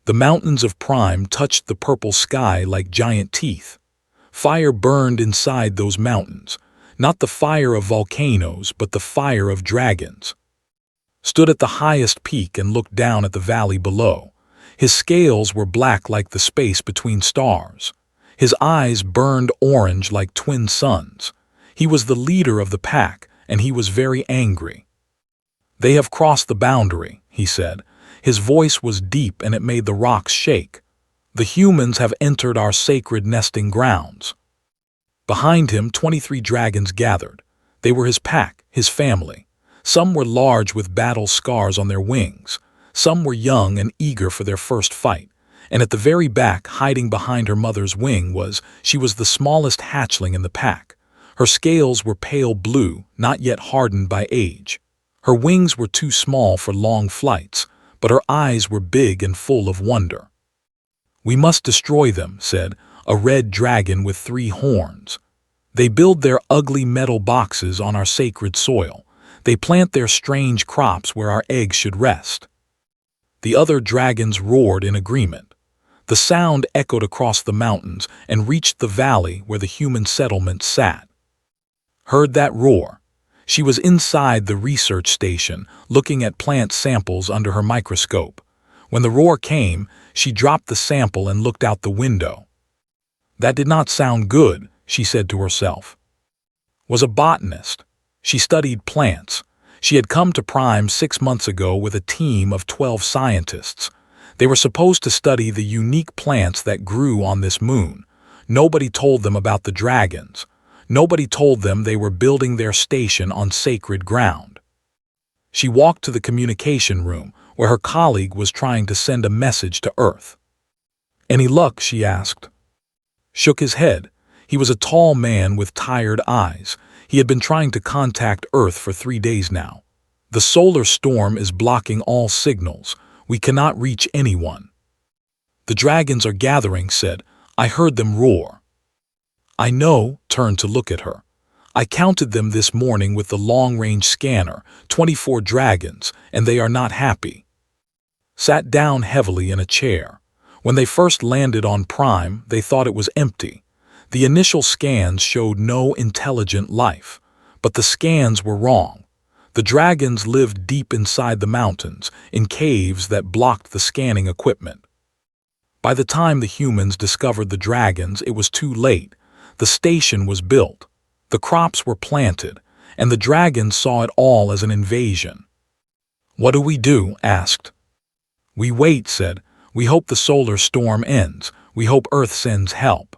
The mountains of Prime touched the purple sky like giant teeth. Fire burned inside those mountains, not the fire of volcanoes, but the fire of dragons. Stood at the highest peak and looked down at the valley below. His scales were black like the space between stars. His eyes burned orange like twin suns. He was the leader of the pack, and he was very angry. "They have crossed the boundary," he said. His voice was deep and it made the rocks shake. "The humans have entered our sacred nesting grounds." Behind him, 23 dragons gathered. They were his pack, his family. Some were large with battle scars on their wings. Some were young and eager for their first fight. And at the very back, hiding behind her mother's wing, she was the smallest hatchling in the pack. Her scales were pale blue, not yet hardened by age. Her wings were too small for long flights, but her eyes were big and full of wonder. "We must destroy them," said a red dragon with 3 horns. "They build their ugly metal boxes on our sacred soil. They plant their strange crops where our eggs should rest." The other dragons roared in agreement. The sound echoed across the mountains and reached the valley where the human settlement sat. Heard that roar? She was inside the research station, looking at plant samples under her microscope. When the roar came, she dropped the sample and looked out the window. "That did not sound good," she said to herself. Was a botanist. She studied plants. She had come to Prime 6 months ago with a team of 12 scientists. They were supposed to study the unique plants that grew on this moon. Nobody told them about the dragons. Nobody told them they were building their station on sacred ground. She walked to the communication room, where her colleague was trying to send a message to Earth. "Any luck?" she asked. Shook his head. He was a tall man with tired eyes. He had been trying to contact Earth for 3 days now. "The solar storm is blocking all signals. We cannot reach anyone." "The dragons are gathering," said. "I heard them roar." "I know," turned to look at her. "I counted them this morning with the long-range scanner, 24 dragons, and they are not happy." Sat down heavily in a chair. When they first landed on Prime, they thought it was empty. The initial scans showed no intelligent life, but the scans were wrong. The dragons lived deep inside the mountains, in caves that blocked the scanning equipment. By the time the humans discovered the dragons, it was too late. The station was built. The crops were planted, and the dragons saw it all as an invasion. "What do we do?" asked. "We wait," said. "We hope the solar storm ends. We hope Earth sends help."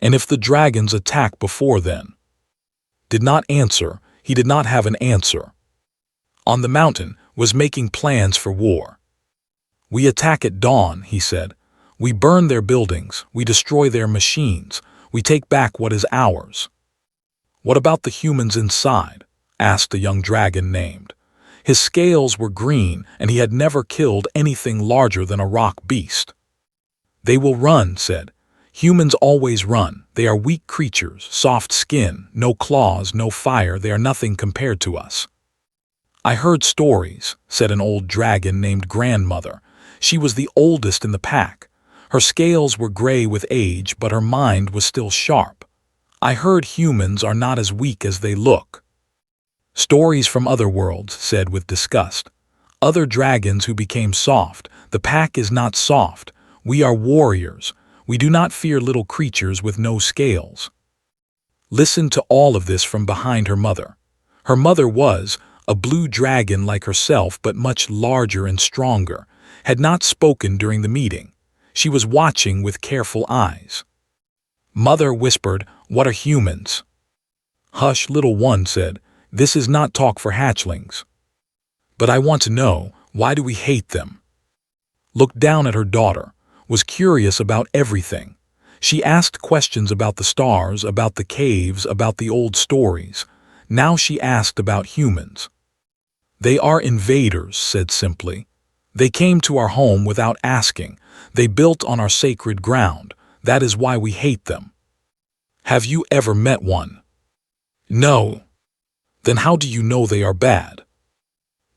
"And if the dragons attack before then?" Did not answer. He did not have an answer. On the mountain, was making plans for war. "We attack at dawn," he said. "We burn their buildings. We destroy their machines. We take back what is ours." "What about the humans inside?" asked a young dragon named. His scales were green, and he had never killed anything larger than a rock beast. "They will run," said. "Humans always run. They are weak creatures, soft skin, no claws, no fire. They are nothing compared to us." "I heard stories," said an old dragon named Grandmother. She was the oldest in the pack. Her scales were gray with age, but her mind was still sharp. "I heard humans are not as weak as they look." "Stories from other worlds," said with disgust. "Other dragons who became soft. The pack is not soft. We are warriors. We do not fear little creatures with no scales." Listened to all of this from behind her mother. Her mother was a blue dragon like herself, but much larger and stronger, had not spoken during the meeting. She was watching with careful eyes. Mother whispered, "What are humans?" "Hush, little one," said. "This is not talk for hatchlings." "But I want to know, why do we hate them?" Looked down at her daughter. Was curious about everything. She asked questions about the stars, about the caves, about the old stories. Now she asked about humans. "They are invaders," said simply. "They came to our home without asking. They built on our sacred ground. That is why we hate them." "Have you ever met one?" "No." "Then how do you know they are bad?"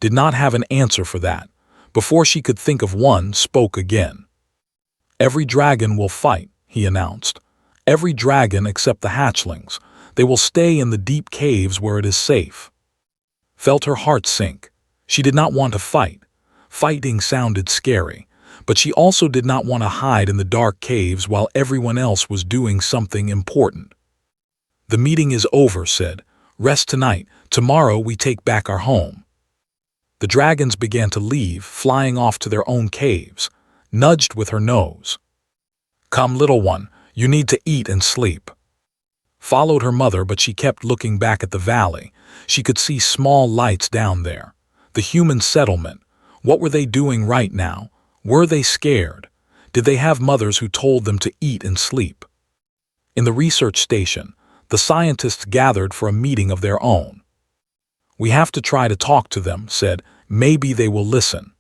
Did not have an answer for that. Before she could think of one, spoke again. "Every dragon will fight," he announced. "Every dragon except the hatchlings. They will stay in the deep caves where it is safe." Felt her heart sink. She did not want to fight. Fighting sounded scary, but she also did not want to hide in the dark caves while everyone else was doing something important. "The meeting is over," said. "Rest tonight. Tomorrow we take back our home." The dragons began to leave, flying off to their own caves, nudged with her nose. "Come, little one, you need to eat and sleep." Followed her mother, but she kept looking back at the valley. She could see small lights down there. The human settlement. What were they doing right now? Were they scared? Did they have mothers who told them to eat and sleep? In the research station, the scientists gathered for a meeting of their own. "We have to try to talk to them," said. "Maybe they will listen."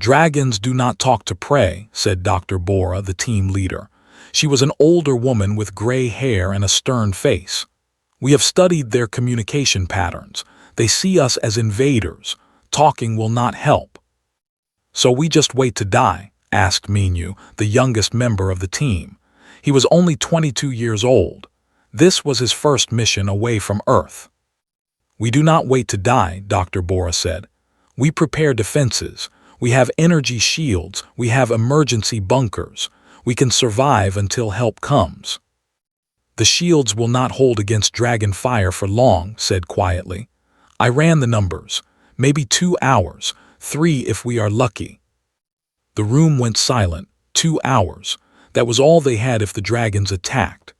"Dragons do not talk to prey," said Dr. Bora, the team leader. She was an older woman with gray hair and a stern face. "We have studied their communication patterns. They see us as invaders. Talking will not help." "So we just wait to die?" asked Minyu, the youngest member of the team. He was only 22 years old. This was his first mission away from Earth. "We do not wait to die," Dr. Bora said. "We prepare defenses. We have energy shields. We have emergency bunkers. We can survive until help comes." "The shields will not hold against dragon fire for long," said quietly. "I ran the numbers. Maybe 2 hours, 3 if we are lucky." The room went silent. 2 hours. That was all they had if the dragons attacked.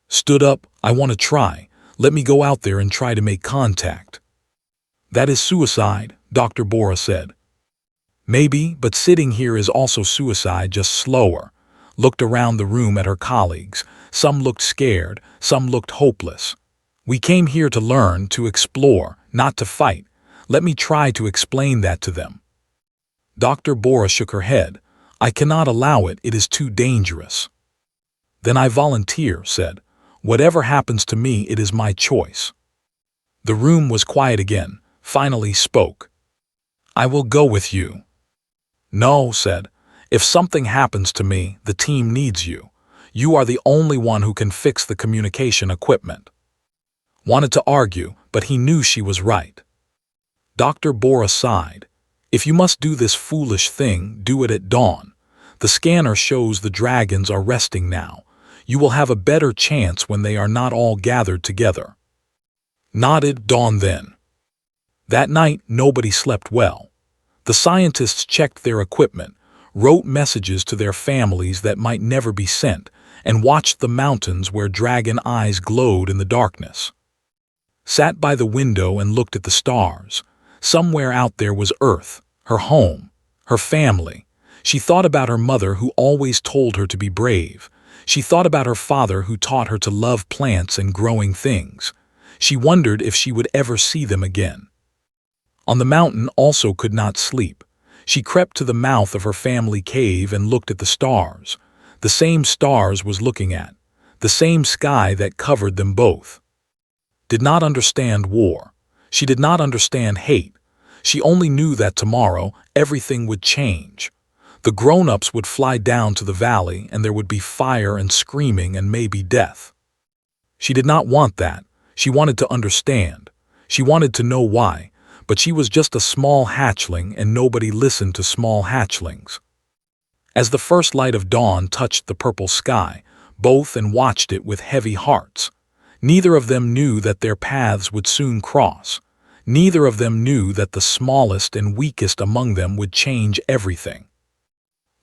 "Stood up. I want to try. Let me go out there and try to make contact." "That is suicide," Dr. Bora said. "Maybe, but sitting here is also suicide, just slower." Looked around the room at her colleagues. Some looked scared, some looked hopeless. "We came here to learn, to explore, not to fight. Let me try to explain that to them." Dr. Bora shook her head. "I cannot allow it, it is too dangerous." "Then I volunteer," said. "Whatever happens to me, it is my choice." The room was quiet again. Finally spoke. "I will go with you." "No," said. "If something happens to me, the team needs you. You are the only one who can fix the communication equipment." Wanted to argue, but he knew she was right. Dr. Bora sighed. "If you must do this foolish thing, do it at dawn. The scanner shows the dragons are resting now. You will have a better chance when they are not all gathered together." Nodded. Dawn then. That night, nobody slept well. The scientists checked their equipment, wrote messages to their families that might never be sent, and watched the mountains where dragon eyes glowed in the darkness. Sat by the window and looked at the stars. Somewhere out there was Earth, her home, her family. She thought about her mother who always told her to be brave. She thought about her father who taught her to love plants and growing things. She wondered if she would ever see them again. On the mountain also could not sleep. She crept to the mouth of her family cave and looked at the stars. The same stars was looking at, the same sky that covered them both. Did not understand war. She did not understand hate. She only knew that tomorrow everything would change. The grown-ups would fly down to the valley and there would be fire and screaming and maybe death. She did not want that. She wanted to understand. She wanted to know why. But she was just a small hatchling and nobody listened to small hatchlings. As the first light of dawn touched the purple sky, both and watched it with heavy hearts. Neither of them knew that their paths would soon cross. Neither of them knew that the smallest and weakest among them would change everything.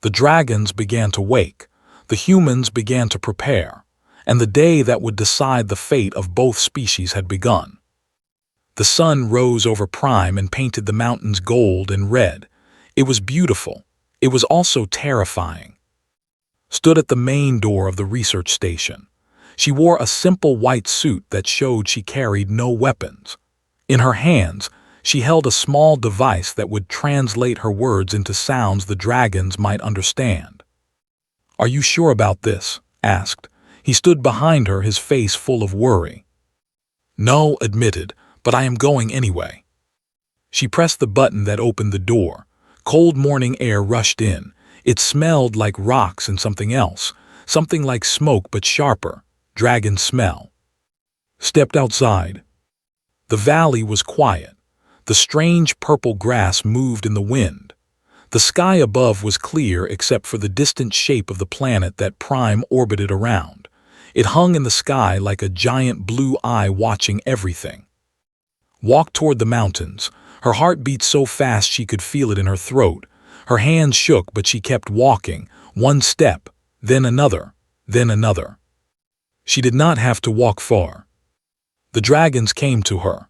The dragons began to wake. The humans began to prepare. And the day that would decide the fate of both species had begun. The sun rose over Prime and painted the mountains gold and red. It was beautiful. It was also terrifying. Stood at the main door of the research station. She wore a simple white suit that showed she carried no weapons. In her hands, she held a small device that would translate her words into sounds the dragons might understand. "Are you sure about this?" asked. He stood behind her, his face full of worry. "No," admitted, "but I am going anyway." She pressed the button that opened the door. Cold morning air rushed in. It smelled like rocks and something else, something like smoke but sharper, dragon smell. Stepped outside. The valley was quiet. The strange purple grass moved in the wind. The sky above was clear except for the distant shape of the planet that Prime orbited around. It hung in the sky like a giant blue eye watching everything. Walked toward the mountains. Her heart beat so fast she could feel it in her throat. Her hands shook, but she kept walking, one step, then another, then another. She did not have to walk far. The dragons came to her.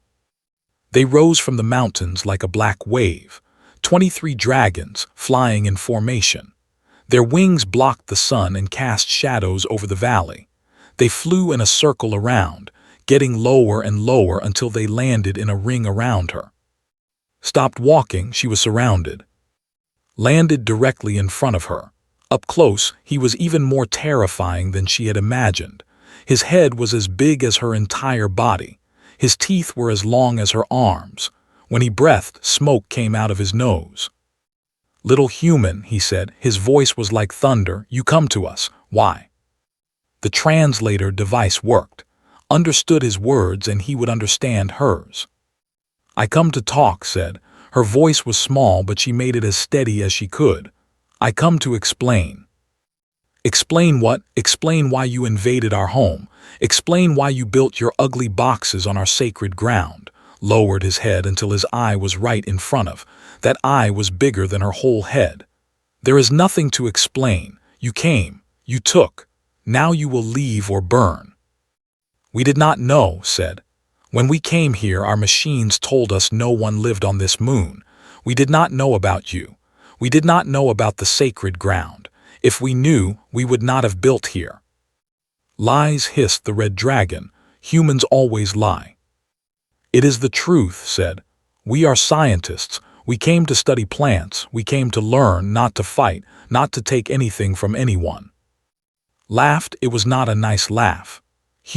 They rose from the mountains like a black wave, 23 dragons flying in formation. Their wings blocked the sun and cast shadows over the valley. They flew in a circle around, getting lower and lower until they landed in a ring around her. Stopped walking, she was surrounded. Landed directly in front of her. Up close, he was even more terrifying than she had imagined. His head was as big as her entire body. His teeth were as long as her arms. When he breathed, smoke came out of his nose. "Little human," he said, his voice was like thunder, "you come to us. Why?" The translator device worked. Understood his words and he would understand hers. "I come to talk," said. Her voice was small, but she made it as steady as she could. "I come to explain." "Explain what?" "Explain why you invaded our home. Explain why you built your ugly boxes on our sacred ground." Lowered his head until his eye was right in front of. That eye was bigger than her whole head. "There is nothing to explain. You came. You took. Now you will leave or burn." "We did not know," said. "When we came here, our machines told us no one lived on this moon. We did not know about you. We did not know about the sacred ground. If we knew, we would not have built here." "Lies," hissed the red dragon. "Humans always lie." "It is the truth," said. "We are scientists. We came to study plants. We came to learn, not to fight, not to take anything from anyone." Laughed. It was not a nice laugh.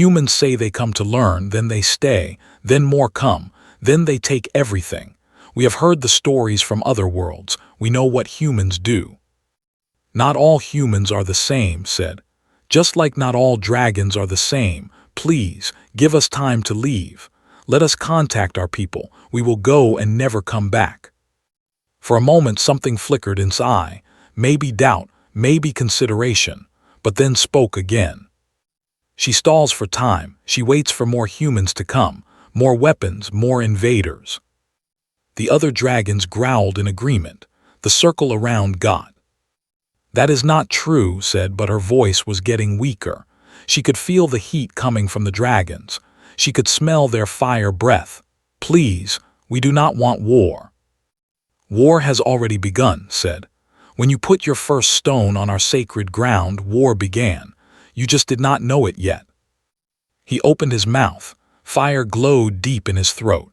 Humans say they come to learn, then they stay, then more come, then they take everything. We have heard the stories from other worlds. We know what humans do. "Not all humans are the same," said. "Just like not all dragons are the same. Please, give us time to leave. Let us contact our people. We will go and never come back." For a moment something flickered in his eye, maybe doubt, maybe consideration, but then spoke again. She stalls for time. She waits for more humans to come, more weapons, more invaders. The other dragons growled in agreement. The circle around got. "That is not true," said, but her voice was getting weaker. She could feel the heat coming from the dragons. She could smell their fire breath. "Please, we do not want war." "War has already begun," said. "When you put your first stone on our sacred ground, war began. You just did not know it yet." He opened his mouth. Fire glowed deep in his throat.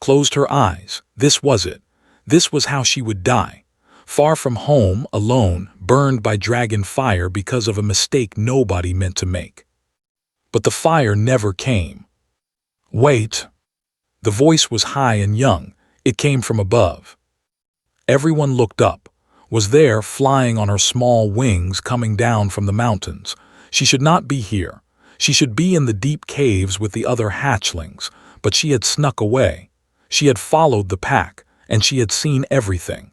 Closed her eyes. This was it. This was how she would die. Far from home, alone, burned by dragon fire because of a mistake nobody meant to make. But the fire never came. "Wait." The voice was high and young. It came from above. Everyone looked up. Was there, flying on her small wings, coming down from the mountains. She should not be here. She should be in the deep caves with the other hatchlings, but she had snuck away. She had followed the pack, and she had seen everything.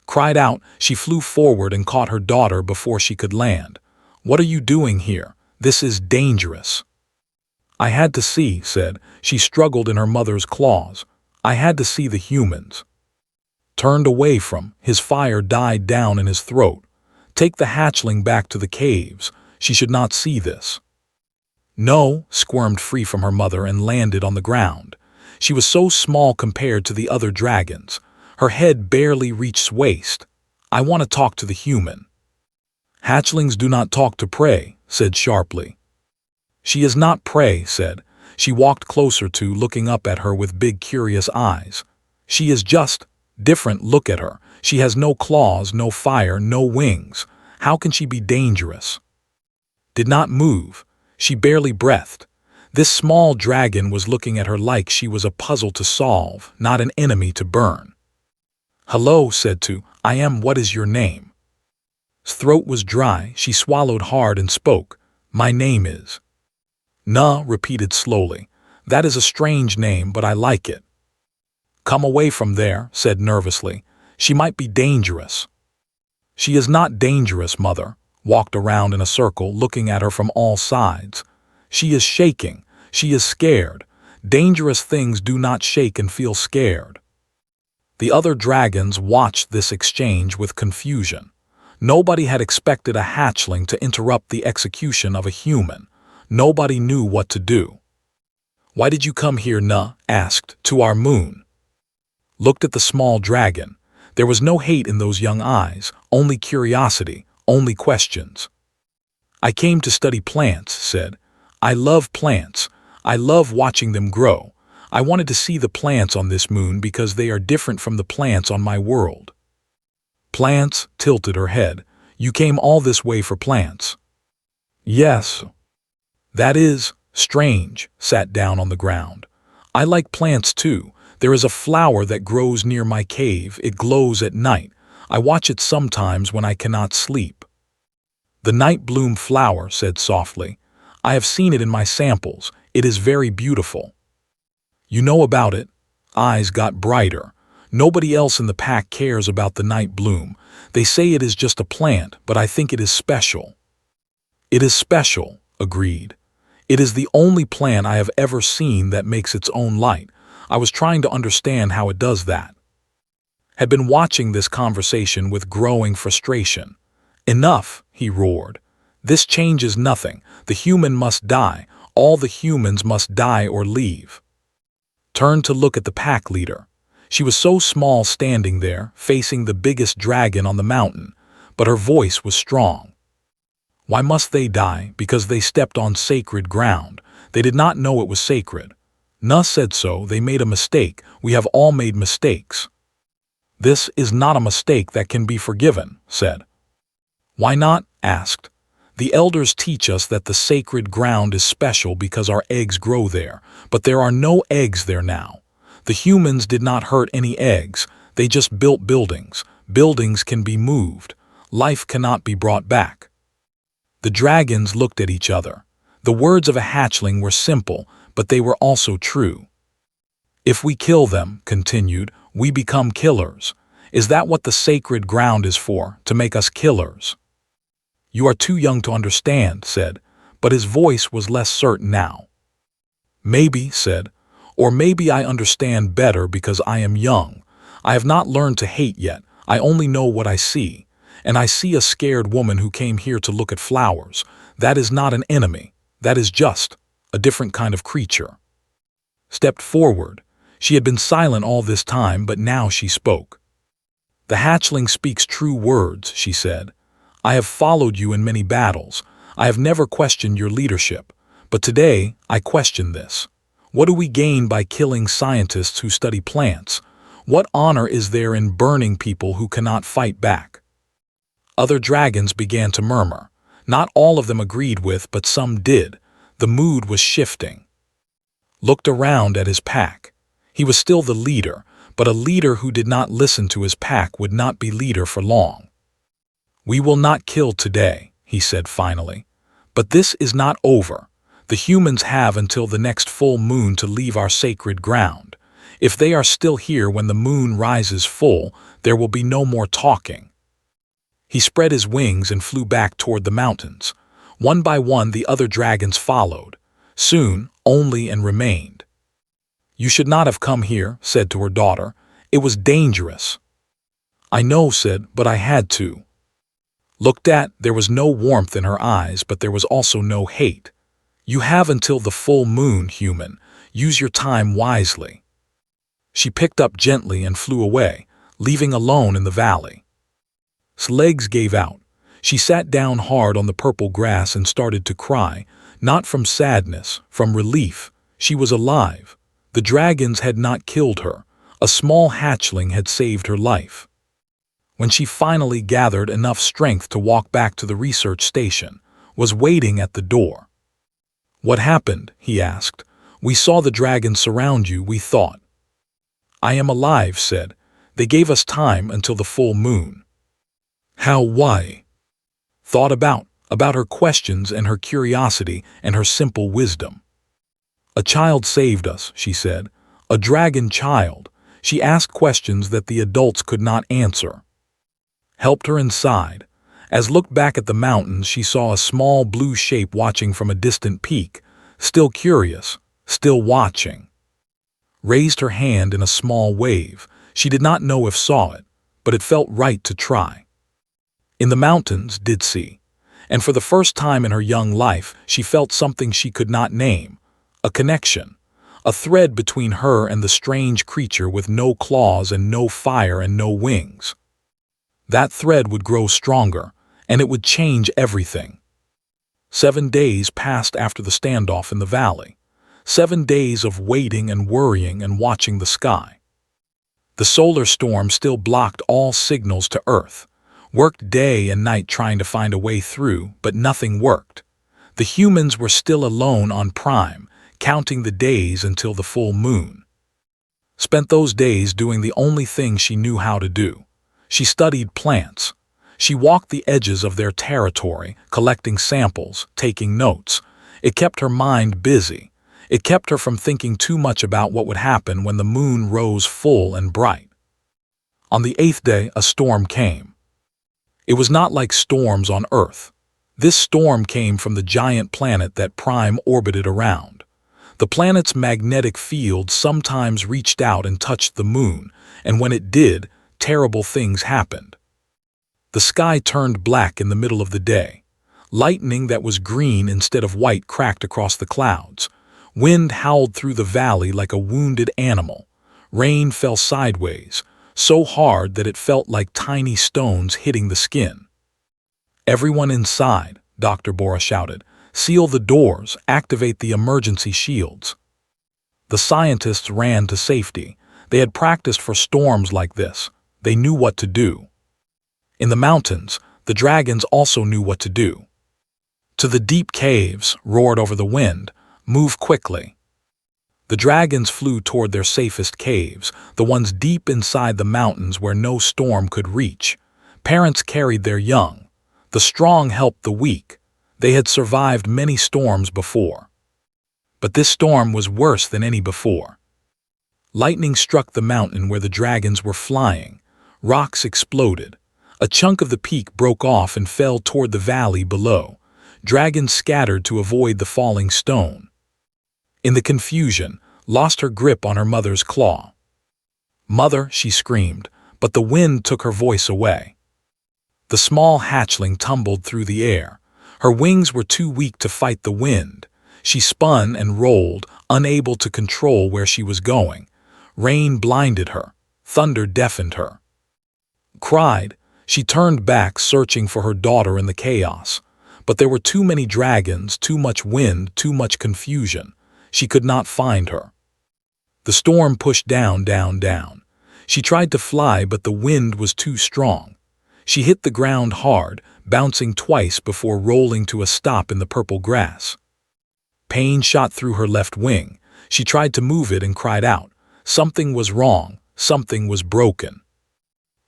Cried out, she flew forward and caught her daughter before she could land. "What are you doing here? This is dangerous." "I had to see," said. She struggled in her mother's claws. "I had to see the humans." Turned away from, his fire died down in his throat. "Take the hatchling back to the caves. She should not see this." "No," squirmed free from her mother and landed on the ground. She was so small compared to the other dragons. Her head barely reached waist. "I want to talk to the human." "Hatchlings do not talk to prey," said sharply. "She is not prey," said. She walked closer to, looking up at her with big curious eyes. "She is just different. Look at her. She has no claws, no fire, no wings. How can she be dangerous?" Did not move. She barely breathed. This small dragon was looking at her like she was a puzzle to solve, not an enemy to burn. Hello, said Tu. I am. What is your name? His throat was dry. She swallowed hard and spoke. My name is. Na repeated slowly. That is a strange name, but I like it. Come away from there, said nervously. She might be dangerous. She is not dangerous, Mother. Walked around in a circle, looking at her from all sides. She is shaking. She is scared. Dangerous things do not shake and feel scared. The other dragons watched this exchange with confusion. Nobody had expected a hatchling to interrupt the execution of a human. Nobody knew what to do. Why did you come here, Na? Asked. To our moon. Looked at the small dragon. There was no hate in those young eyes, only curiosity, only questions. I came to study plants, said. I love plants. I love watching them grow. I wanted to see the plants on this moon because they are different from the plants on my world. Plants, tilted her head. You came all this way for plants. Yes. That is strange, sat down on the ground. I like plants too. There is a flower that grows near my cave. It glows at night. I watch it sometimes when I cannot sleep. The night bloom flower, said softly. I have seen it in my samples. It is very beautiful. You know about it? Eyes got brighter. Nobody else in the pack cares about the night bloom. They say it is just a plant, but I think it is special. It is special, agreed. It is the only plant I have ever seen that makes its own light. I was trying to understand how it does that. Had been watching this conversation with growing frustration. Enough, he roared. This changes nothing. The human must die. All the humans must die or leave. Turned to look at the pack leader. She was so small standing there, facing the biggest dragon on the mountain, but her voice was strong. Why must they die? Because they stepped on sacred ground. They did not know it was sacred. Na said so. They made a mistake. We have all made mistakes. This is not a mistake that can be forgiven, said. Why not? Asked. The elders teach us that the sacred ground is special because our eggs grow there, but there are no eggs there now. The humans did not hurt any eggs. They just built buildings. Buildings can be moved. Life cannot be brought back. The dragons looked at each other. The words of a hatchling were simple, but they were also true. If we kill them, continued, we become killers. Is that what the sacred ground is for, to make us killers? You are too young to understand, said, but his voice was less certain now. Maybe, said, or maybe I understand better because I am young. I have not learned to hate yet. I only know what I see. And I see a scared woman who came here to look at flowers. That is not an enemy. That is just a different kind of creature. Stepped forward. She had been silent all this time, but now she spoke. The hatchling speaks true words, she said. I have followed you in many battles. I have never questioned your leadership. But today, I question this. What do we gain by killing scientists who study plants? What honor is there in burning people who cannot fight back? Other dragons began to murmur. Not all of them agreed with, but some did. The mood was shifting. Looked around at his pack. He was still the leader, but a leader who did not listen to his pack would not be leader for long. We will not kill today, he said finally. But this is not over. The humans have until the next full moon to leave our sacred ground. If they are still here when the moon rises full, there will be no more talking. He spread his wings and flew back toward the mountains. One by one the other dragons followed. Soon, only and remained. You should not have come here, said to her daughter. It was dangerous. I know, said, but I had to. Looked at, there was no warmth in her eyes, but there was also no hate. You have until the full moon, human. Use your time wisely. She picked up gently and flew away, leaving alone in the valley. His legs gave out. She sat down hard on the purple grass and started to cry, not from sadness, from relief. She was alive. The dragons had not killed her. A small hatchling had saved her life. When she finally gathered enough strength to walk back to the research station, was waiting at the door. What happened? He asked. We saw the dragons surround you, we thought. I am alive, said. They gave us time until the full moon. How, why? Thought about her questions and her curiosity and her simple wisdom. A child saved us, she said. A dragon child. She asked questions that the adults could not answer. Helped her inside. As looked back at the mountains, she saw a small blue shape watching from a distant peak, still curious, still watching. Raised her hand in a small wave. She did not know if saw it, but it felt right to try. In the mountains, did see. And for the first time in her young life, she felt something she could not name. A connection. A thread between her and the strange creature with no claws and no fire and no wings. That thread would grow stronger, and it would change everything. 7 days passed after the standoff in the valley. 7 days of waiting and worrying and watching the sky. The solar storm still blocked all signals to Earth. Worked day and night trying to find a way through, but nothing worked. The humans were still alone on Prime, counting the days until the full moon. Spent those days doing the only thing she knew how to do. She studied plants. She walked the edges of their territory, collecting samples, taking notes. It kept her mind busy. It kept her from thinking too much about what would happen when the moon rose full and bright. On the 8th day, a storm came. It was not like storms on Earth. This storm came from the giant planet that Prime orbited around. The planet's magnetic field sometimes reached out and touched the moon, and when it did, terrible things happened. The sky turned black in the middle of the day. Lightning that was green instead of white cracked across the clouds. Wind howled through the valley like a wounded animal. Rain fell sideways, so hard that it felt like tiny stones hitting the skin. "Everyone inside," Dr. Bora shouted. "Seal the doors, activate the emergency shields." The scientists ran to safety. They had practiced for storms like this. They knew what to do. In the mountains, the dragons also knew what to do. "To the deep caves," roared over the wind. "Move quickly." The dragons flew toward their safest caves, the ones deep inside the mountains where no storm could reach. Parents carried their young. The strong helped the weak. They had survived many storms before. But this storm was worse than any before. Lightning struck the mountain where the dragons were flying. Rocks exploded. A chunk of the peak broke off and fell toward the valley below. Dragons scattered to avoid the falling stone. In the confusion, lost her grip on her mother's claw. "Mother," she screamed, but the wind took her voice away. The small hatchling tumbled through the air. Her wings were too weak to fight the wind. She spun and rolled, unable to control where she was going. Rain blinded her. Thunder deafened her. Cried. She turned back, searching for her daughter in the chaos. But there were too many dragons, too much wind, too much confusion. She could not find her. The storm pushed down, down, down. She tried to fly, but the wind was too strong. She hit the ground hard, bouncing twice before rolling to a stop in the purple grass. Pain shot through her left wing. She tried to move it and cried out. Something was wrong. Something was broken.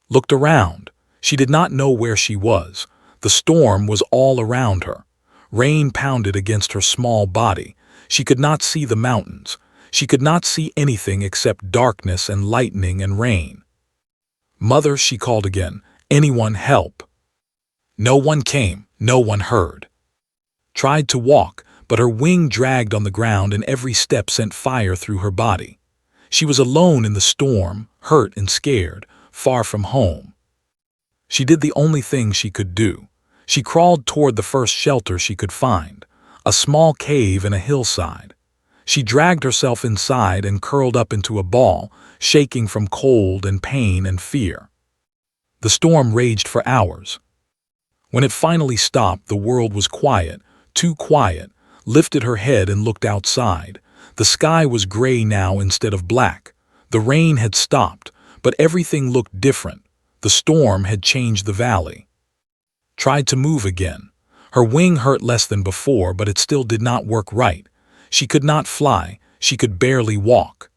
Looked around. She did not know where she was. The storm was all around her. Rain pounded against her small body. She could not see the mountains. She could not see anything except darkness and lightning and rain. "Mother," she called again. "Anyone help?" No one came. No one heard. Tried to walk, but her wing dragged on the ground and every step sent fire through her body. She was alone in the storm, hurt and scared, far from home. She did the only thing she could do. She crawled toward the first shelter she could find. A small cave in a hillside. She dragged herself inside and curled up into a ball, shaking from cold and pain and fear. The storm raged for hours. When it finally stopped, the world was quiet, too quiet. Lifted her head and looked outside. The sky was gray now instead of black. The rain had stopped, but everything looked different. The storm had changed the valley. Tried to move again. Her wing hurt less than before, but it still did not work right. She could not fly. She could barely walk.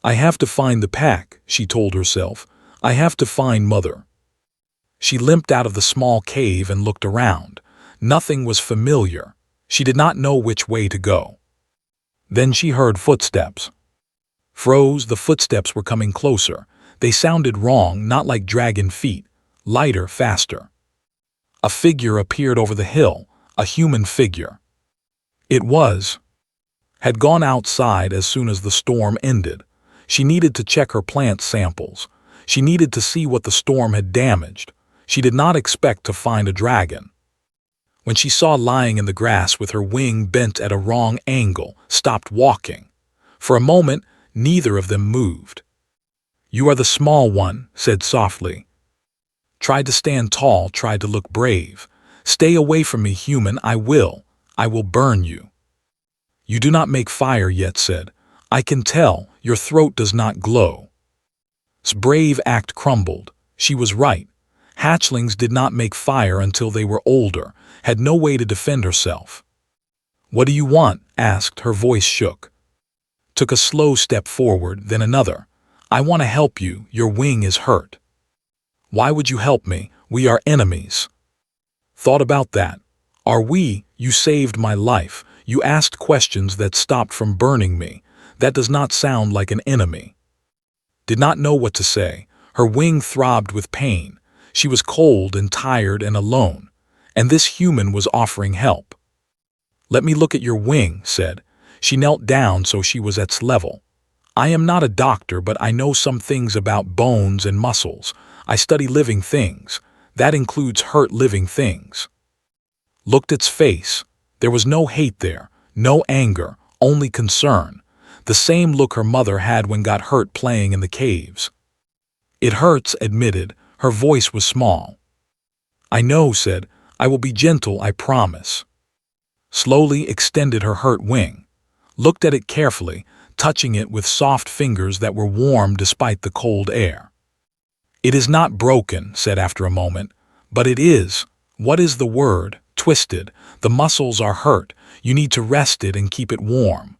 "I have to find the pack," she told herself. I have to find Mother. She limped out of the small cave and looked around. Nothing was familiar. She did not know which way to go. Then she heard footsteps. Froze, the footsteps were coming closer. They sounded wrong, not like dragon feet. Lighter, faster. A figure appeared over the hill, a human figure. It had gone outside as soon as the storm ended. She needed to check her plant samples. She needed to see what the storm had damaged. She did not expect to find a dragon. When she saw lying in the grass with her wing bent at a wrong angle, stopped walking. For a moment, neither of them moved. "You are the small one," said softly. Tried to stand tall, tried to look brave. "Stay away from me, human, I will burn you." "You do not make fire yet," said. "I can tell, your throat does not glow." This brave act crumbled. She was right. Hatchlings did not make fire until they were older, had no way to defend herself. "What do you want?" asked, her voice shook. Took a slow step forward, then another. "I want to help you, your wing is hurt." "Why would you help me? We are enemies." "Thought about that. Are we? You saved my life. You asked questions that stopped from burning me. That does not sound like an enemy." Did not know what to say. Her wing throbbed with pain. She was cold and tired and alone. And this human was offering help. "Let me look at your wing," said. She knelt down so she was at level. "I am not a doctor, but I know some things about bones and muscles. I study living things. That includes hurt living things." Looked its face. There was no hate there, no anger, only concern. The same look her mother had when got hurt playing in the caves. "It hurts," admitted. Her voice was small. "I know," said. "I will be gentle, I promise." Slowly extended her hurt wing. Looked at it carefully, touching it with soft fingers that were warm despite the cold air. "It is not broken," said after a moment. "But it is, what is the word? Twisted. The muscles are hurt. You need to rest it and keep it warm."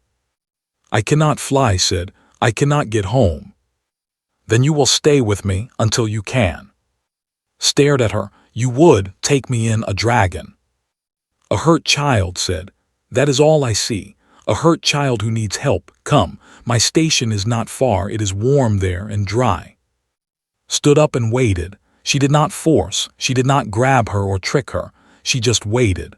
"I cannot fly," said. "I cannot get home." "Then you will stay with me until you can." Stared at her. "You would take me in a dragon." "A hurt child," said. "That is all I see. A hurt child who needs help. Come, my station is not far. It is warm there and dry." Stood up and waited. She did not force. She did not grab her or trick her. She just waited.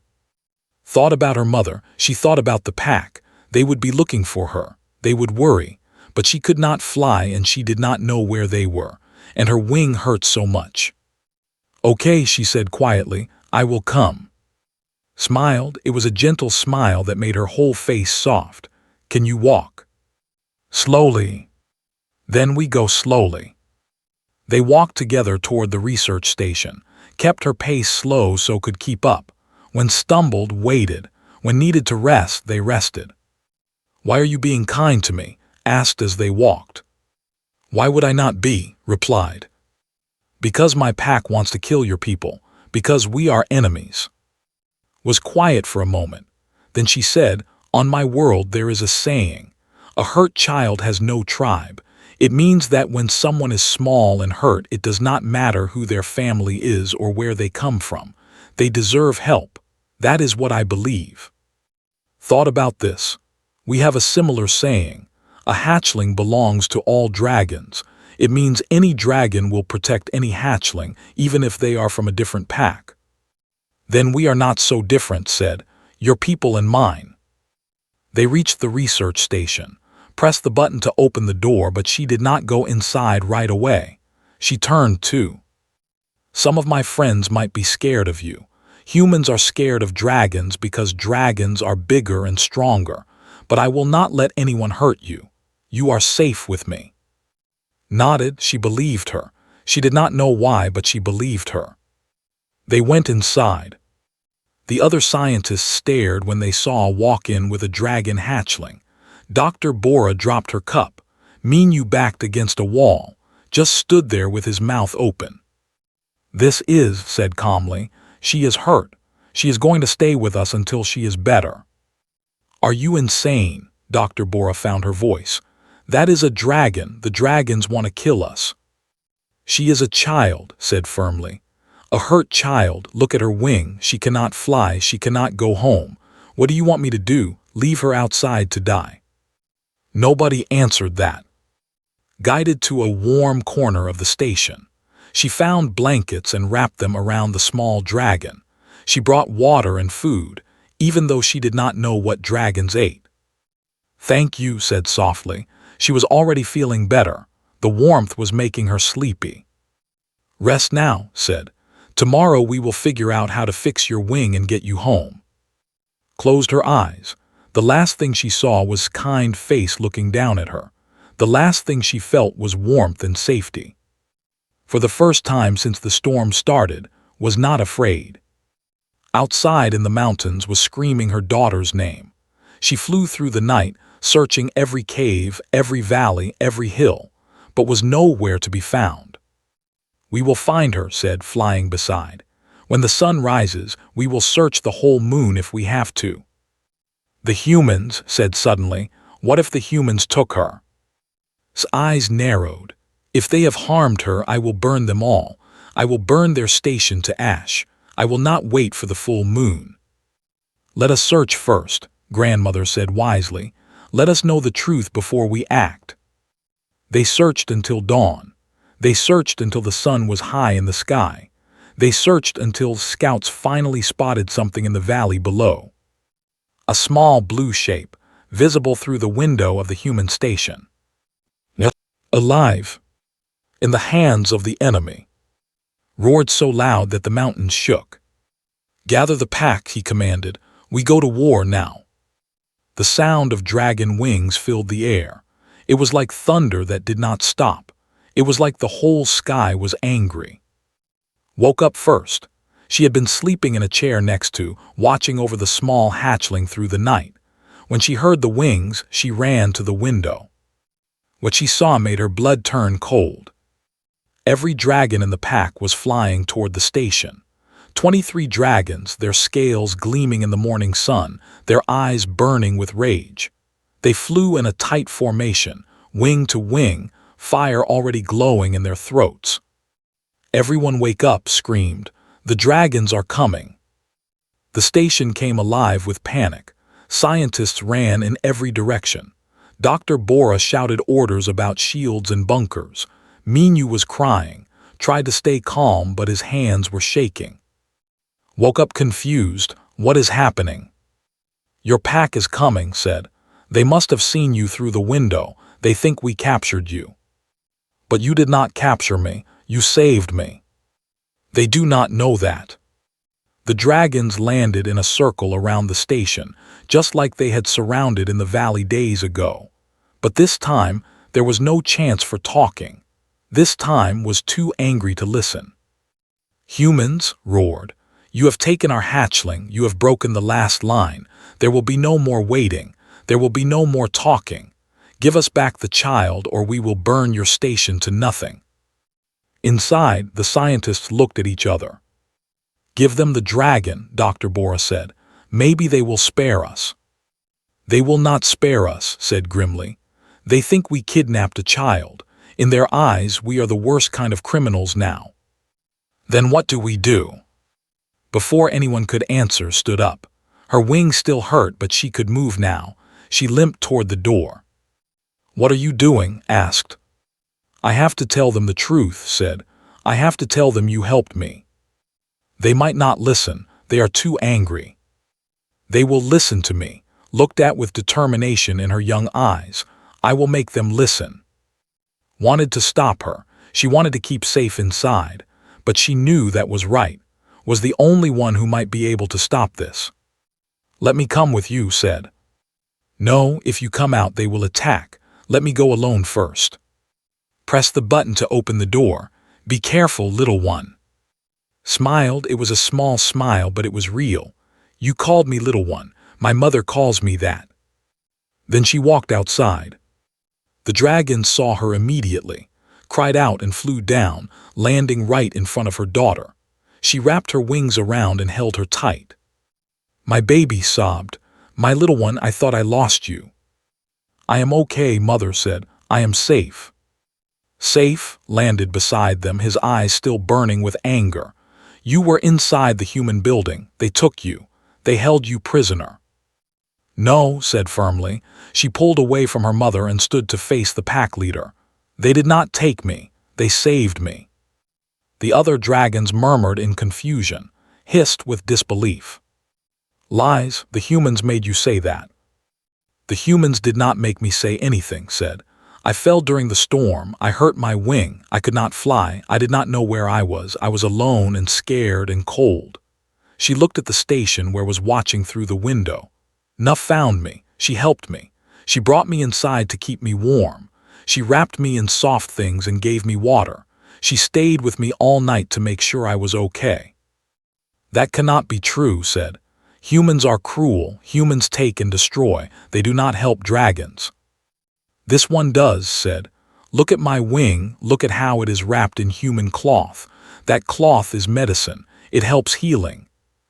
Thought about her mother. She thought about the pack. They would be looking for her. They would worry. But she could not fly and she did not know where they were. And her wing hurt so much. "Okay," she said quietly. "I will come." Smiled. It was a gentle smile that made her whole face soft. "Can you walk?" "Slowly." "Then we go slowly." They walked together toward the research station. Kept her pace slow so could keep up. When stumbled, waited. When needed to rest, they rested. "Why are you being kind to me?" asked as they walked. "Why would I not be?" replied. "Because my pack wants to kill your people. Because we are enemies." Was quiet for a moment. Then she said, "On my world there is a saying. A hurt child has no tribe. It means that when someone is small and hurt, it does not matter who their family is or where they come from. They deserve help. That is what I believe." Thought about this. We have a similar saying. A hatchling belongs to all dragons. It means any dragon will protect any hatchling, even if they are from a different pack. "Then we are not so different," said. "Your people and mine." They reached the research station. Pressed the button to open the door, but she did not go inside right away. She turned too. "Some of my friends might be scared of you. Humans are scared of dragons because dragons are bigger and stronger. But I will not let anyone hurt you. You are safe with me." Nodded. She believed her. She did not know why, but she believed her. They went inside. The other scientists stared when they saw walk in with a dragon hatchling. Dr. Bora dropped her cup. "Mean you backed against a wall. Just stood there with his mouth open." "This is," said calmly. "She is hurt. She is going to stay with us until she is better." "Are you insane?" Dr. Bora found her voice. "That is a dragon. The dragons want to kill us." She is a child, said firmly. A hurt child, look at her wing, she cannot fly, she cannot go home. What do you want me to do, leave her outside to die? Nobody answered that. Guided to a warm corner of the station, she found blankets and wrapped them around the small dragon. She brought water and food, even though she did not know what dragons ate. Thank you, said softly. She was already feeling better. The warmth was making her sleepy. Rest now, said. Tomorrow we will figure out how to fix your wing and get you home. Closed her eyes. The last thing she saw was kind face looking down at her. The last thing she felt was warmth and safety. For the first time since the storm started, was not afraid. Outside in the mountains was screaming her daughter's name. She flew through the night, searching every cave, every valley, every hill, but was nowhere to be found. We will find her, said, flying beside. When the sun rises, we will search the whole moon if we have to. The humans, said suddenly, what if the humans took her? His eyes narrowed. If they have harmed her, I will burn them all. I will burn their station to ash. I will not wait for the full moon. Let us search first, grandmother said wisely. Let us know the truth before we act. They searched until dawn. They searched until the sun was high in the sky. They searched until scouts finally spotted something in the valley below. A small blue shape, visible through the window of the human station. Alive. In the hands of the enemy. Roared so loud that the mountains shook. Gather the pack, he commanded. We go to war now. The sound of dragon wings filled the air. It was like thunder that did not stop. It was like the whole sky was angry. Woke up first. She had been sleeping in a chair next to, watching over the small hatchling through the night. When she heard the wings, she ran to the window. What she saw made her blood turn cold. Every dragon in the pack was flying toward the station. 23 dragons, their scales gleaming in the morning sun, their eyes burning with rage. They flew in a tight formation, wing to wing, fire already glowing in their throats. Everyone wake up, screamed. The dragons are coming. The station came alive with panic. Scientists ran in every direction. Dr. Bora shouted orders about shields and bunkers. Minyu was crying, tried to stay calm, but his hands were shaking. Woke up confused. What is happening? Your pack is coming, said. They must have seen you through the window. They think we captured you. But you did not capture me. You saved me. They do not know that. The dragons landed in a circle around the station, just like they had surrounded in the valley days ago. But this time, there was no chance for talking. This time was too angry to listen. Humans, roared. You have taken our hatchling. You have broken the last line. There will be no more waiting. There will be no more talking. Give us back the child or we will burn your station to nothing. Inside, the scientists looked at each other. Give them the dragon, Dr. Bora said. Maybe they will spare us. They will not spare us, said grimly. They think we kidnapped a child. In their eyes, we are the worst kind of criminals now. Then what do we do? Before anyone could answer, stood up. Her wings still hurt, but she could move now. She limped toward the door. What are you doing? Asked. I have to tell them the truth, said. I have to tell them you helped me. They might not listen. They are too angry. They will listen to me, looked at with determination in her young eyes. I will make them listen. Wanted to stop her. She wanted to keep safe inside, but she knew that was right, was the only one who might be able to stop this. Let me come with you, said. No, if you come out they will attack. Let me go alone first. Press the button to open the door. Be careful, little one. Smiled, it was a small smile, but it was real. You called me little one. My mother calls me that. Then she walked outside. The dragon saw her immediately, cried out and flew down, landing right in front of her daughter. She wrapped her wings around and held her tight. My baby, sobbed. My little one, I thought I lost you. I am okay, mother said. I am safe. Safe landed beside them, his eyes still burning with anger. You were inside the human building. They took you. They held you prisoner. No, said firmly. She pulled away from her mother and stood to face the pack leader. They did not take me. They saved me. The other dragons murmured in confusion, hissed with disbelief. Lies, the humans made you say that. The humans did not make me say anything, said. I fell during the storm, I hurt my wing, I could not fly, I did not know where I was alone and scared and cold. She looked at the station where was watching through the window. Nuff found me, she helped me. She brought me inside to keep me warm. She wrapped me in soft things and gave me water. She stayed with me all night to make sure I was okay. That cannot be true, said. Humans are cruel, humans take and destroy, they do not help dragons. This one does, said. Look at my wing, look at how it is wrapped in human cloth. That cloth is medicine, it helps healing.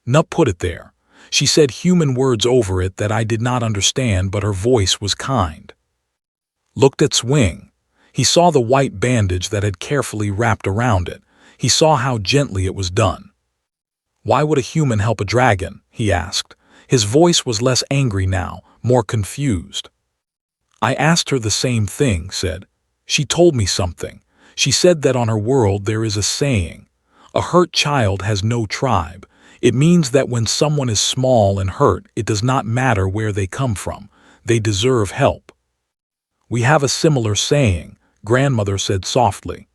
Nup put it there. She said human words over it that I did not understand, but her voice was kind. Looked at wing. He saw the white bandage that had carefully wrapped around it. He saw how gently it was done. Why would a human help a dragon? He asked. His voice was less angry now, more confused. I asked her the same thing, said. She told me something. She said that on her world there is a saying. A hurt child has no tribe. It means that when someone is small and hurt, it does not matter where they come from. They deserve help. We have a similar saying, grandmother said softly.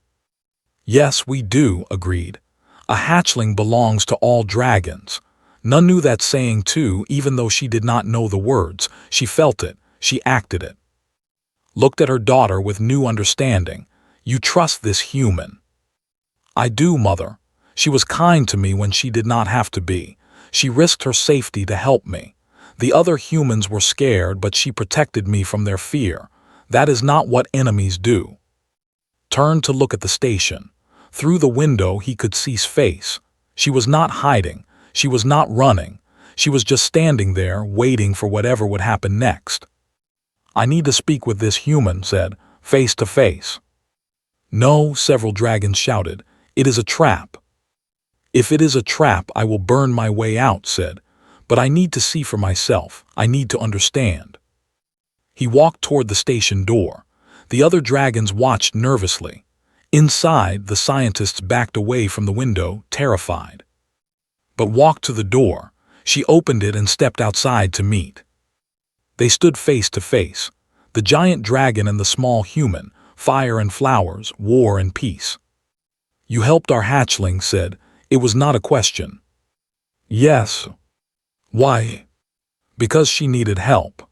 Yes, we do, agreed. A hatchling belongs to all dragons. None knew that saying too, even though she did not know the words. She felt it. She acted it. Looked at her daughter with new understanding. You trust this human. I do, mother. She was kind to me when she did not have to be. She risked her safety to help me. The other humans were scared, but she protected me from their fear. That is not what enemies do. Turned to look at the station. Through the window he could see's face. She was not hiding. She was not running. She was just standing there, waiting for whatever would happen next. I need to speak with this human, said, face to face. No, several dragons shouted. It is a trap. If it is a trap, I will burn my way out, said. But I need to see for myself. I need to understand. He walked toward the station door. The other dragons watched nervously. Inside, the scientists backed away from the window, terrified. But walked to the door. She opened it and stepped outside to meet. They stood face to face. The giant dragon and the small human, fire and flowers, war and peace. You helped our hatchling, said. It was not a question. Yes. Why? Because she needed help.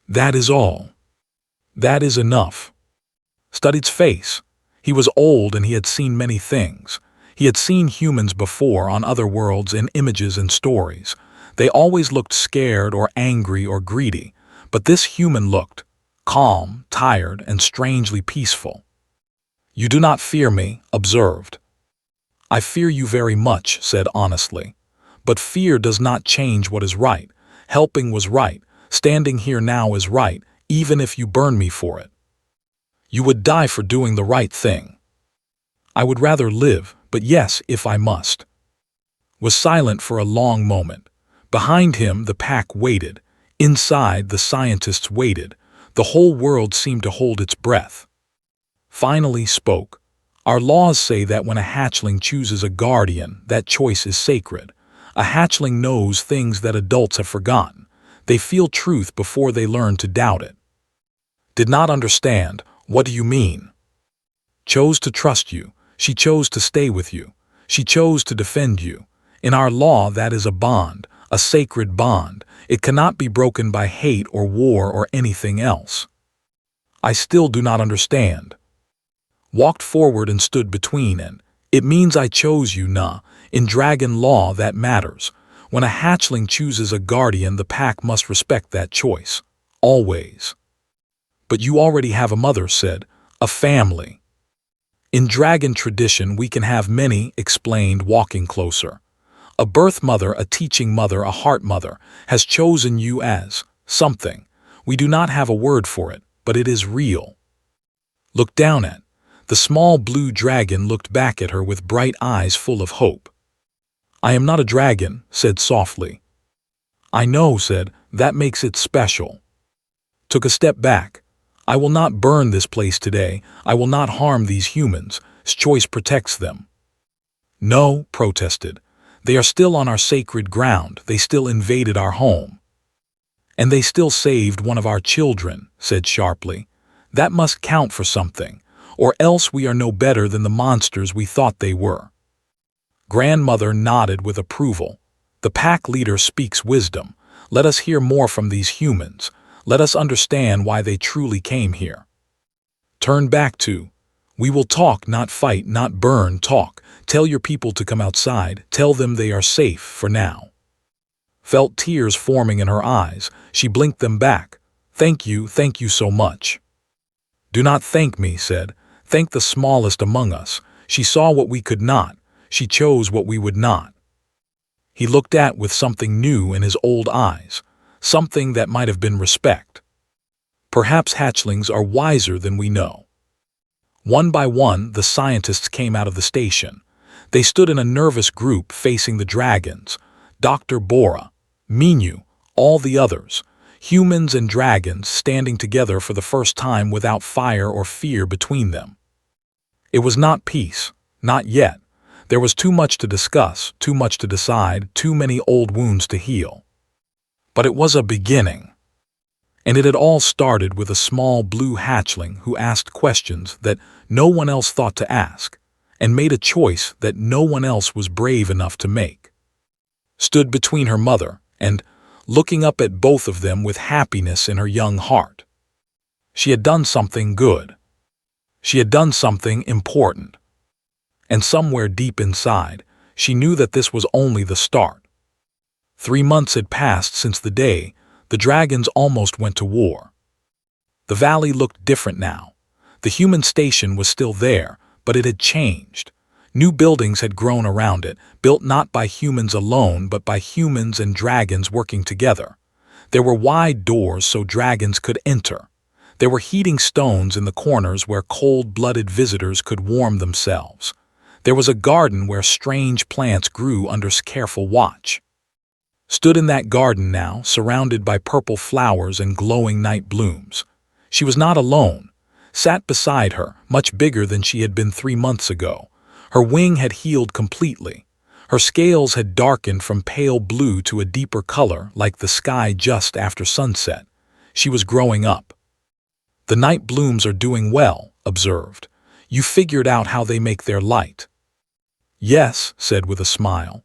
That is all. That is enough. Studied's face. He was old and he had seen many things. He had seen humans before on other worlds in images and stories. They always looked scared or angry or greedy, but this human looked calm, tired, and strangely peaceful. You do not fear me, observed. I fear you very much, said honestly. But fear does not change what is right. Helping was right. Standing here now is right, even if you burn me for it. You would die for doing the right thing. I would rather live, but yes, if I must. Was silent for a long moment. Behind him, the pack waited. Inside, the scientists waited. The whole world seemed to hold its breath. Finally spoke. Our laws say that when a hatchling chooses a guardian, that choice is sacred. A hatchling knows things that adults have forgotten. They feel truth before they learn to doubt it. Did not understand. What do you mean? Chose to trust you. She chose to stay with you. She chose to defend you. In our law, that is a bond, a sacred bond. It cannot be broken by hate or war or anything else. I still do not understand. Walked forward and stood between, and it means I chose you, nah. In dragon law, that matters. When a hatchling chooses a guardian, the pack must respect that choice. Always. But you already have a mother, said. A family. In dragon tradition, we can have many, explained, walking closer. A birth mother, a teaching mother, a heart mother, has chosen you as something. We do not have a word for it, but it is real. Look down at. The small blue dragon looked back at her with bright eyes full of hope. "I am not a dragon," said softly. "I know," said, "that makes it special." Took a step back. "I will not burn this place today. I will not harm these humans. Choice protects them." "No," protested. "They are still on our sacred ground. They still invaded our home." "And they still saved one of our children," said sharply. "That must count for something, or else we are no better than the monsters we thought they were." Grandmother nodded with approval. "The pack leader speaks wisdom. Let us hear more from these humans. Let us understand why they truly came here." Turn back to, "We will talk, not fight, not burn, talk. Tell your people to come outside. Tell them they are safe for now." Felt tears forming in her eyes. She blinked them back. Thank you so much." "Do not thank me," said. "Thank the smallest among us. She saw what we could not. She chose what we would not." He looked at with something new in his old eyes, something that might have been respect. Perhaps hatchlings are wiser than we know. One by one, the scientists came out of the station. They stood in a nervous group facing the dragons. Dr. Bora, Minu, all the others, humans and dragons standing together for the first time without fire or fear between them. It was not peace, not yet. There was too much to discuss, too much to decide, too many old wounds to heal. But it was a beginning. And it had all started with a small blue hatchling who asked questions that no one else thought to ask, and made a choice that no one else was brave enough to make. Stood between her mother and, looking up at both of them with happiness in her young heart. She had done something good. She had done something important. And somewhere deep inside, she knew that this was only the start. 3 months had passed since the day the dragons almost went to war. The valley looked different now. The human station was still there, but it had changed. New buildings had grown around it, built not by humans alone, but by humans and dragons working together. There were wide doors so dragons could enter. There were heating stones in the corners where cold-blooded visitors could warm themselves. There was a garden where strange plants grew under careful watch. Stood in that garden now, surrounded by purple flowers and glowing night blooms. She was not alone. Sat beside her, much bigger than she had been 3 months ago. Her wing had healed completely. Her scales had darkened from pale blue to a deeper color like the sky just after sunset. She was growing up. "The night blooms are doing well," observed. "You figured out how they make their light." "Yes," said with a smile.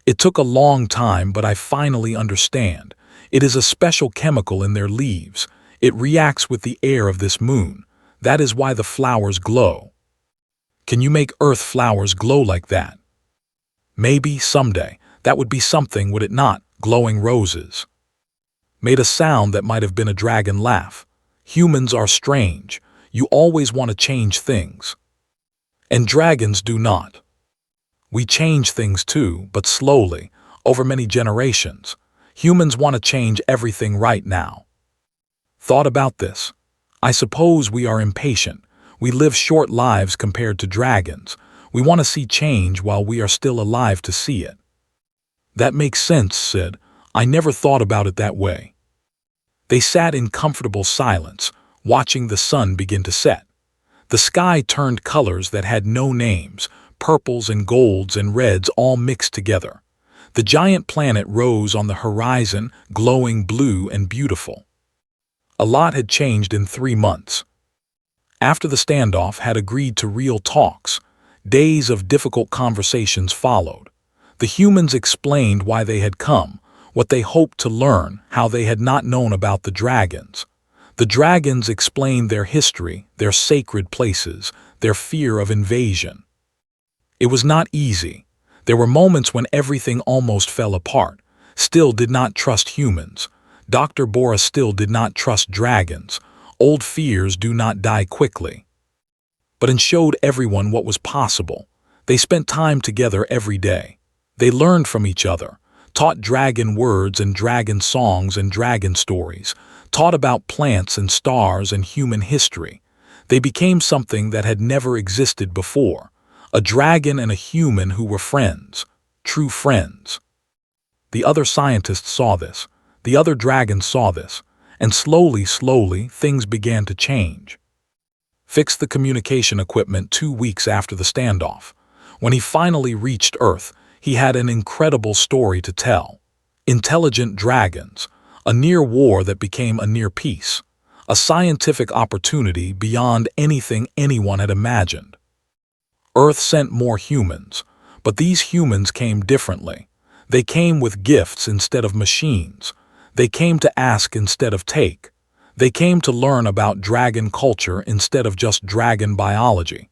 "It took a long time, but I finally understand. It is a special chemical in their leaves. It reacts with the air of this moon. That is why the flowers glow." "Can you make earth flowers glow like that?" "Maybe, someday. That would be something, would it not? Glowing roses." Made a sound that might have been a dragon laugh. "Humans are strange. You always want to change things. And dragons do not. We change things too, but slowly, over many generations. Humans want to change everything right now." Thought about this. "I suppose we are impatient. We live short lives compared to dragons. We want to see change while we are still alive to see it." "That makes sense," said. "I never thought about it that way." They sat in comfortable silence, watching the sun begin to set. The sky turned colors that had no names, purples and golds and reds all mixed together. The giant planet rose on the horizon, glowing blue and beautiful. A lot had changed in 3 months. After the standoff had agreed to real talks, days of difficult conversations followed. The humans explained why they had come, what they hoped to learn, how they had not known about the dragons. The dragons explained their history, their sacred places, their fear of invasion. It was not easy. There were moments when everything almost fell apart. Still did not trust humans. Dr. Bora still did not trust dragons. Old fears do not die quickly. But it showed everyone what was possible. They spent time together every day. They learned from each other, taught dragon words and dragon songs and dragon stories, taught about plants and stars and human history. They became something that had never existed before, a dragon and a human who were friends, true friends. The other scientists saw this, the other dragons saw this, and slowly, things began to change. Fixed the communication equipment 2 weeks after the standoff. When he finally reached Earth, he had an incredible story to tell. Intelligent dragons, a near war that became a near peace, a scientific opportunity beyond anything anyone had imagined. Earth sent more humans, but these humans came differently. They came with gifts instead of machines. They came to ask instead of take. They came to learn about dragon culture instead of just dragon biology.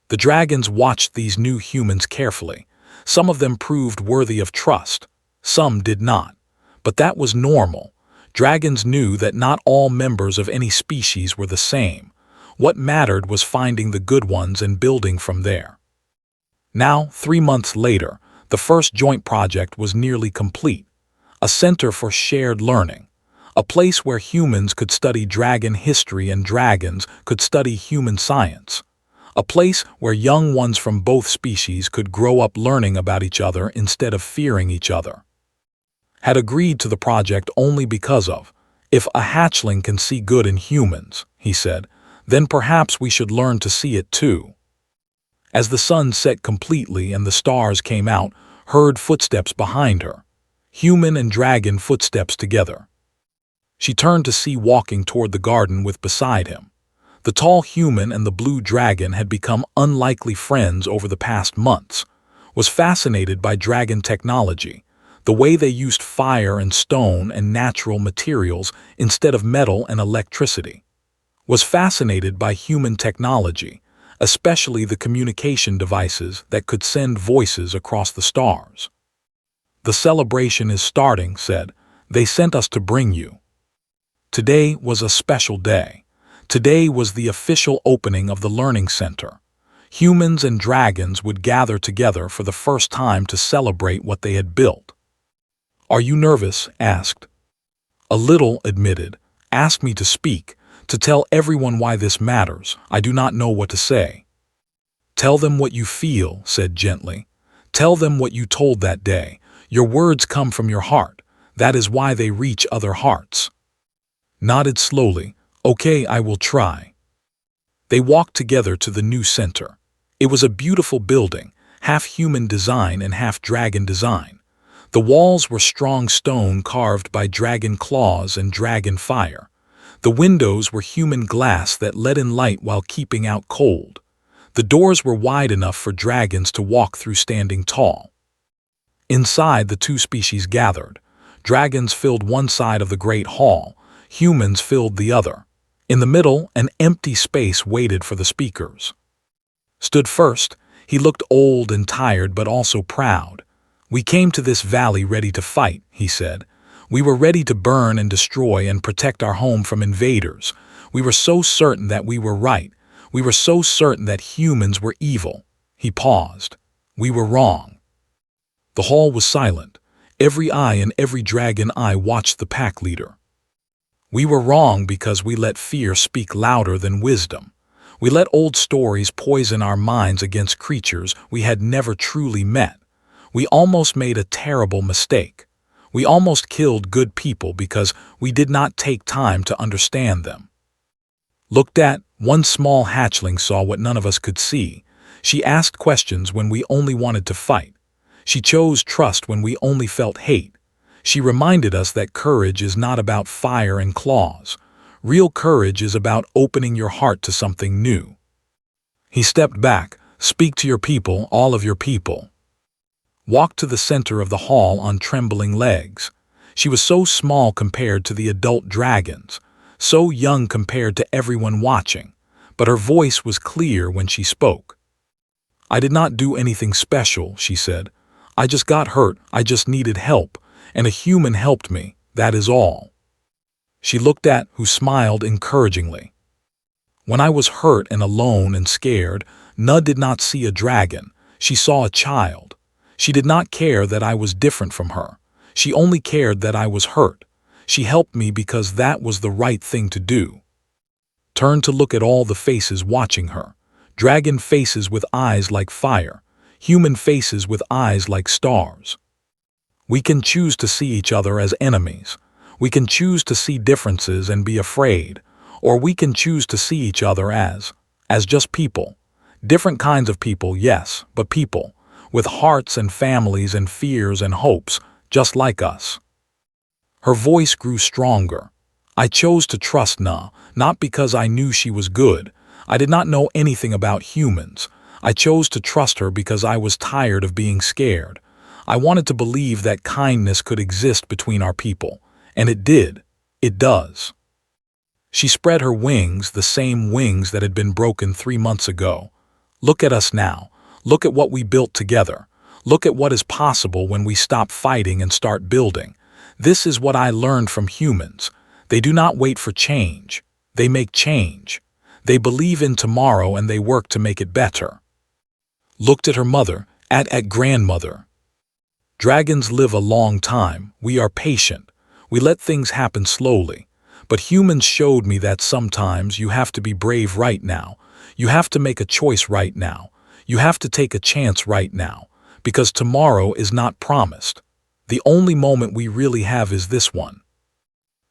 The dragons watched these new humans carefully. Some of them proved worthy of trust. Some did not. But that was normal. Dragons knew that not all members of any species were the same. What mattered was finding the good ones and building from there. Now, 3 months later, the first joint project was nearly complete. A center for shared learning. A place where humans could study dragon history and dragons could study human science. A place where young ones from both species could grow up learning about each other instead of fearing each other. Had agreed to the project only because of, if a hatchling can see good in humans, he said, then perhaps we should learn to see it too. As the sun set completely and the stars came out, heard footsteps behind her. Human and dragon footsteps together. She turned to see walking toward the garden with beside him. The tall human and the blue dragon had become unlikely friends over the past months, was fascinated by dragon technology, the way they used fire and stone and natural materials instead of metal and electricity, was fascinated by human technology, especially the communication devices that could send voices across the stars. The celebration is starting, said. They sent us to bring you. Today was a special day. Today was the official opening of the Learning Center. Humans and dragons would gather together for the first time to celebrate what they had built. Are you nervous? Asked. A little, admitted. Ask me to speak, to tell everyone why this matters. I do not know what to say. Tell them what you feel, said gently. Tell them what you told that day. Your words come from your heart. That is why they reach other hearts. Nodded slowly. Okay, I will try. They walked together to the new center. It was a beautiful building, half human design and half dragon design. The walls were strong stone carved by dragon claws and dragon fire. The windows were human glass that let in light while keeping out cold. The doors were wide enough for dragons to walk through standing tall. Inside, the two species gathered. Dragons filled one side of the great hall. Humans filled the other. In the middle, an empty space waited for the speakers. Stood first, he looked old and tired but also proud. We came to this valley ready to fight, he said. We were ready to burn and destroy and protect our home from invaders. We were so certain that we were right. We were so certain that humans were evil. He paused. We were wrong. The hall was silent. Every eye and every dragon eye watched the pack leader. We were wrong because we let fear speak louder than wisdom. We let old stories poison our minds against creatures we had never truly met. We almost made a terrible mistake. We almost killed good people because we did not take time to understand them. Looked at, one small hatchling saw what none of us could see. She asked questions when we only wanted to fight. She chose trust when we only felt hate. She reminded us that courage is not about fire and claws. Real courage is about opening your heart to something new. He stepped back. Speak to your people, all of your people. Walked to the center of the hall on trembling legs. She was so small compared to the adult dragons, so young compared to everyone watching, but her voice was clear when she spoke. I did not do anything special, she said. I just got hurt, I just needed help. And a human helped me, that is all. She looked at who smiled encouragingly. When I was hurt and alone and scared, Nud did not see a dragon, she saw a child. She did not care that I was different from her. She only cared that I was hurt. She helped me because that was the right thing to do. turned to look at all the faces watching her. Dragon faces with eyes like fire, human faces with eyes like stars. We can choose to see each other as enemies. We can choose to see differences and be afraid, or we can choose to see each other as just people. Different kinds of people, yes, but people, with hearts and families and fears and hopes, just like us. Her voice grew stronger. I chose to trust Na, not because I knew she was good. I did not know anything about humans. I chose to trust her because I was tired of being scared. I wanted to believe that kindness could exist between our people, and it did. It does. She spread her wings, the same wings that had been broken 3 months ago. Look at us now. Look at what we built together. Look at what is possible when we stop fighting and start building. This is what I learned from humans. They do not wait for change. They make change. They believe in tomorrow and they work to make it better. Looked at her mother, at grandmother. Dragons live a long time. We are patient. We let things happen slowly. But humans showed me that sometimes you have to be brave right now. You have to make a choice right now. You have to take a chance right now. Because tomorrow is not promised. The only moment we really have is this one.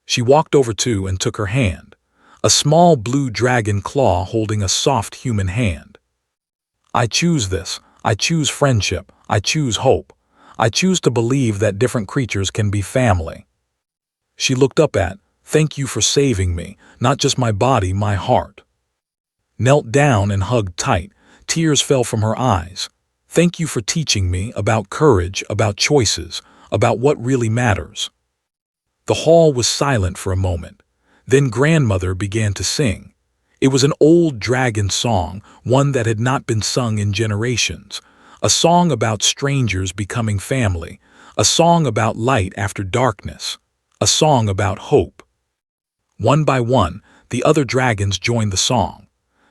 She walked over to and took her hand. A small blue dragon claw holding a soft human hand. I choose this. I choose friendship. I choose hope. I choose to believe that different creatures can be family. She looked up at, thank you for saving me, not just my body, my heart. Knelt down and hugged tight. Tears fell from her eyes. Thank you for teaching me about courage, about choices, about what really matters. The hall was silent for a moment. Then grandmother began to sing. It was an old dragon song, one that had not been sung in generations. A song about strangers becoming family. A song about light after darkness. A song about hope. One by one, the other dragons joined the song.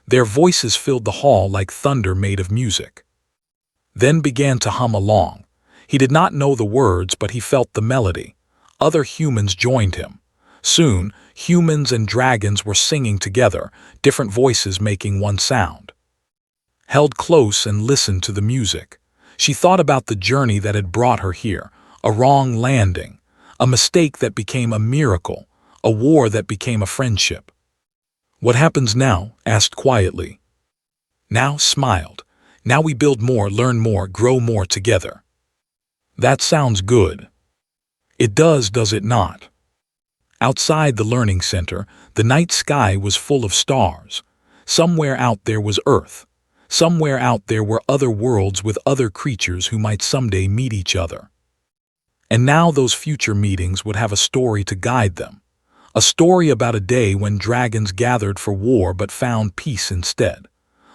Their voices filled the hall like thunder made of music. Then began to hum along. He did not know the words, but he felt the melody. Other humans joined him. Soon, humans and dragons were singing together, different voices making one sound. Held close and listened to the music. She thought about the journey that had brought her here, a wrong landing, a mistake that became a miracle, a war that became a friendship. What happens now? Asked quietly. Now smiled. Now we build more, learn more, grow more together. That sounds good. It does it not? Outside the learning center, the night sky was full of stars. Somewhere out there was Earth. Somewhere out there were other worlds with other creatures who might someday meet each other. And now those future meetings would have a story to guide them. A story about a day when dragons gathered for war but found peace instead.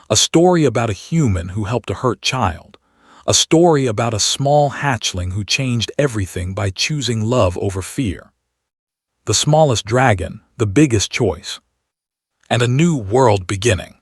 A story about a human who helped a hurt child. A story about a small hatchling who changed everything by choosing love over fear. The smallest dragon, the biggest choice. And a new world beginning.